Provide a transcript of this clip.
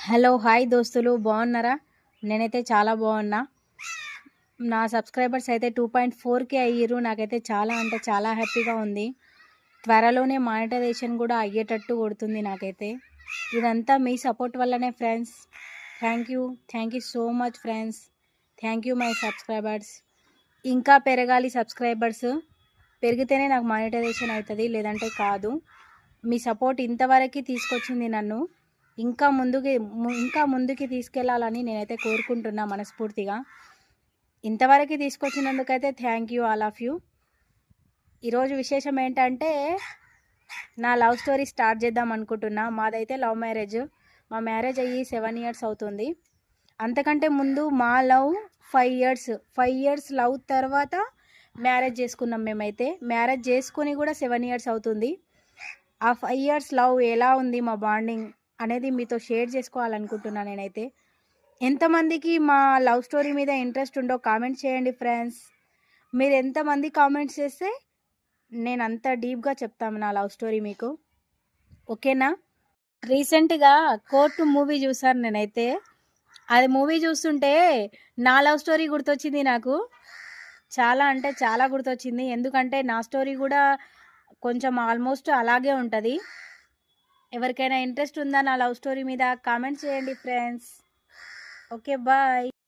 Hello hi దోస్తులు, బాగున్నారా? నేనైతే చాలా బాగున్నా. నా సబ్స్క్రైబర్స్ అయితే 2.4K అయ్యారు. నాకైతే చాలా అంటే చాలా హ్యాపీగా ఉంది. త్వరలోనే మానిటైజేషన్ కూడా అయ్యేటట్టు కొడుతుంది నాకైతే. ఇదంతా మీ సపోర్ట్ వల్లనే friends. Thank you so much friends. Thank you my subscribers. ఇంకా పెరగాలి సబ్స్క్రైబర్స్. పెరిగితేనే నాకు మానిటైజేషన్ అవుతుంది, లేదంటే కాదు. మీ సపోర్ట్ ఇంతవరకు తీసుకొచ్చింది నన్ను ఇంకా ముందుకి తీసుకెళ్లాలని నేనైతే కోరుకుంటున్నా మనస్ఫూర్తిగా. ఇంతవరకు తీసుకొచ్చినందుకైతే thank you all of you. ఈరోజు విశేషం ఏంటంటే, నా లవ్ స్టోరీ స్టార్ట్ చేద్దాం అనుకుంటున్నా. మాదైతే లవ్ మ్యారేజ్. మా మ్యారేజ్ అయ్యి 7 years అవుతుంది. అంతకంటే ముందు మా లవ్ 5 years లవ్ తర్వాత మ్యారేజ్ చేసుకున్నాం మేమైతే. మ్యారేజ్ చేసుకొని కూడా 7 years అవుతుంది. ఆ 5 years లవ్ ఎలా ఉంది, మా బాండింగ్ అనేది మీతో షేర్ చేసుకోవాలనుకుంటున్నాను నేనైతే. ఎంతమందికి మా లవ్ స్టోరీ మీద ఇంట్రెస్ట్ ఉందో కామెంట్ చేయండి ఫ్రెండ్స్. మీరు ఎంతమంది కామెంట్స్ చేస్తే నేను అంత డీప్గా చెప్తాను నా లవ్ స్టోరీ మీకు. ఓకేనా? రీసెంట్గా కోర్టు మూవీ చూసాను నేనైతే. అది మూవీ చూస్తుంటే నా లవ్ స్టోరీ గుర్తొచ్చింది నాకు. చాలా అంటే చాలా గుర్తొచ్చింది. ఎందుకంటే నా స్టోరీ కూడా కొంచెం ఆల్మోస్ట్ అలాగే ఉంటుంది. ఎవరికైనా ఇంట్రెస్ట్ ఉందా నా లవ్ స్టోరీ మీద? కామెంట్ చేయండి ఫ్రెండ్స్. Okay, bye.